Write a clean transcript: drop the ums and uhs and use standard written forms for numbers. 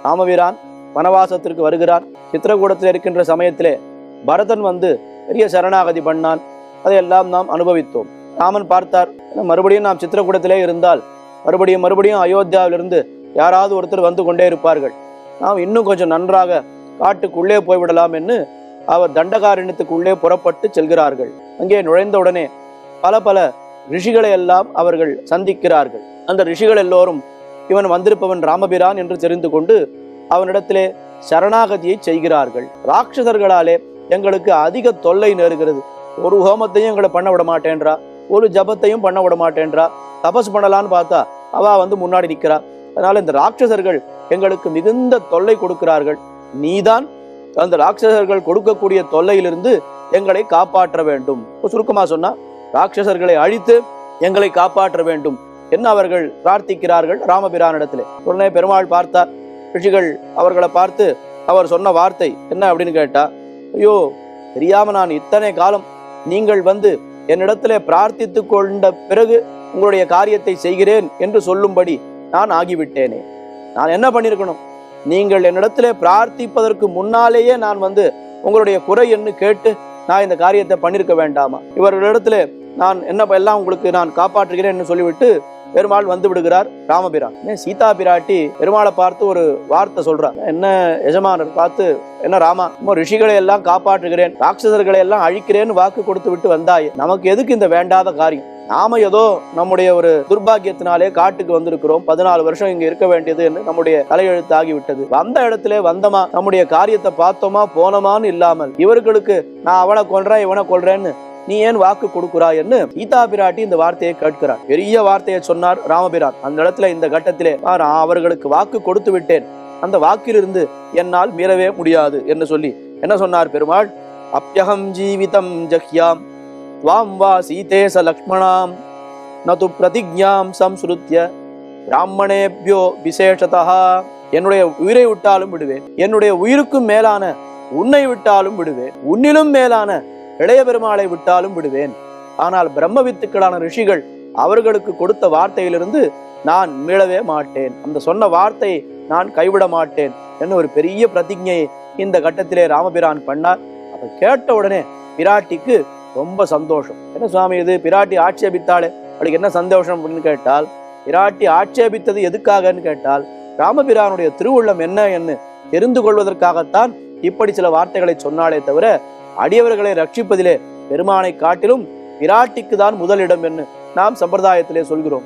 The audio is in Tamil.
ராமபிரான் வனவாசத்திற்கு வருகிறான். சித்திரகூடத்தில் இருக்கின்ற சமயத்திலே பரதன் வந்து பெரிய சரணாகதி பண்ணான். அதையெல்லாம் நாம் அனுபவித்தோம். ராமன் பார்த்தார், மறுபடியும் நாம் சித்திரகூடத்திலே இருந்தால் மறுபடியும் அயோத்தியாவிலிருந்து யாராவது ஒருத்தர் வந்து கொண்டே இருப்பார்கள். நாம் இன்னும் கொஞ்சம் நன்றாக காட்டுக்குள்ளே போய்விடலாம் என்று அவர் தண்டகாரண்யத்துக்குள்ளே புறப்பட்டு செல்கிறார்கள். அங்கே நுழைந்தவுடனே பல ரிஷிகளை எல்லாம் அவர்கள் சந்திக்கிறார்கள். அந்த ரிஷிகள் எல்லோரும் இவன் வந்திருப்பவன் ராமபிரான் என்று தெரிந்து கொண்டு அவனிடத்திலே சரணாகதியை செய்கிறார்கள். ராட்சசர்களாலே எங்களுக்கு அதிக தொல்லை நேருகிறது. ஒரு ஹோமத்தையும் எங்களை பண்ண விட மாட்டேன்றா, ஒரு ஜபத்தையும் பண்ண விட மாட்டேன்றா. தபஸ் பண்ணலான்னு பார்த்தா அவ வந்து முன்னாடி நிற்கிறா. அதனால இந்த ராட்சசர்கள் எங்களுக்கு மிகுந்த தொல்லை கொடுக்கிறார்கள். நீதான் அந்த ராட்சசர்கள் கொடுக்கக்கூடிய தொல்லையிலிருந்து எங்களை காப்பாற்ற வேண்டும். சுருக்கமா சொன்னா, ராட்சசர்களை அழித்து எங்களை காப்பாற்ற வேண்டும் என்ன அவர்கள் பிரார்த்திக்கிறார்கள் ராமபிரானிடத்திலே. உடனே பெருமாள் பார்த்தார். ரிஷிகள் அவர்களை பார்த்து அவர் சொன்ன வார்த்தை என்ன அப்படின்னு கேட்டா, ஐயோ தெரியாம நான் இத்தனை காலம் நீங்கள் வந்து என்னிடத்திலே பிரார்த்தித்து கொண்ட பிறகு உங்களுடைய காரியத்தை செய்கிறேன் என்று சொல்லும்படி நான் ஆகிவிட்டேனே. நான் என்ன பண்ணிருக்கணும்? நீங்கள் என்னிடத்திலே பிரார்த்திப்பதற்கு முன்னாலேயே நான் வந்து உங்களுடைய குறை என்று கேட்டு நான் இந்த காரியத்தை பண்ணிருக்க வேண்டாமா? இவர்களிடத்துல நான் என்ன எல்லாம் உங்களுக்கு நான் காப்பாற்றுகிறேன் என்று சொல்லிவிட்டு பெருமாள் வந்து விடுகிறார் ராமபிரான். சீதா பிராட்டி பெருமாளை பார்த்து ஒரு வார்த்தை சொல்றார். என்ன எஜமானர் பார்த்து, என்ன ராமா, ரிஷிகளை எல்லாம் காப்பாற்றுகிறேன், ராட்சசர்களை எல்லாம் அழிக்கிறேன்னு வாக்கு கொடுத்து விட்டு வந்தாய், நமக்கு எதுக்கு இந்த வேண்டாத காரியம்? நாம ஏதோ நம்முடைய ஒரு துர்பாகியத்தினாலே காட்டுக்கு வந்திருக்கிறோம், 14 வருஷம் இங்க இருக்க வேண்டியது என்று நம்முடைய தலையெழுத்து ஆகிவிட்டது. வந்த இடத்துல வந்தமா, நம்முடைய காரியத்தை பார்த்தோமா போனோமான்னு இல்லாமல் இவர்களுக்கு நான் அவனை கொல்றேன் இவனை கொல்றேன்னு நீ ஏன் வாக்கு கொடுக்குறாய் என்று சீதா பிராட்டி இந்த வார்த்தையை கேட்கிறார். பெரிய வார்த்தையை சொன்னார் ராமபிரான். அந்த இடத்துல இந்த கட்டத்திலே அவர்களுக்கு வாக்கு கொடுத்து விட்டேன், அந்த வாக்கிலிருந்து என்னால் மீறவே முடியாது என்று சொல்லி என்ன சொன்னார் பெருமாள்? அப்யகம் ஜீவிதம் ஜஹ்யாம் வாம் வா சீதேச லக்ஷ்மணாம் நது பிரதிஜ்ஞாம் சம்ஸ்ருத்ய பிராமணேபியோ விசேஷதா. என்னுடைய உயிரை விட்டாலும் விடுவேன், என்னுடைய உயிருக்கும் மேலான உன்னை விட்டாலும் விடுவேன், உன்னிலும் மேலான இளைய பெருமாளை விட்டாலும் விடுவேன். ஆனால் பிரம்ம வித்துக்களான ரிஷிகள் அவர்களுக்கு கொடுத்த வார்த்தையிலிருந்து நான் மீளவே மாட்டேன், அந்த சொன்ன வார்த்தையை நான் கைவிட மாட்டேன் என்று ஒரு பெரிய பிரதிஜையை இந்த கட்டத்திலே ராமபிரான் பண்ணார். அதை கேட்ட உடனே பிராட்டிக்கு ரொம்ப சந்தோஷம். என்ன சுவாமி இது, பிராட்டி ஆட்சேபித்தாளே, அவளுக்கு என்ன சந்தோஷம் அப்படின்னு கேட்டால், பிராட்டி ஆட்சேபித்தது எதுக்காகன்னு கேட்டால் ராமபிரானுடைய திருவுள்ளம் என்ன என்று தெரிந்து கொள்வதற்காகத்தான் இப்படி சில வார்த்தைகளை சொன்னாலே தவிர அடியவர்களை ரட்சிப்பதிலே பெருமானை காட்டிலும் பிராட்டிக்கு தான் முதலிடம் என்று நாம் சம்பிரதாயத்திலே சொல்கிறோம்.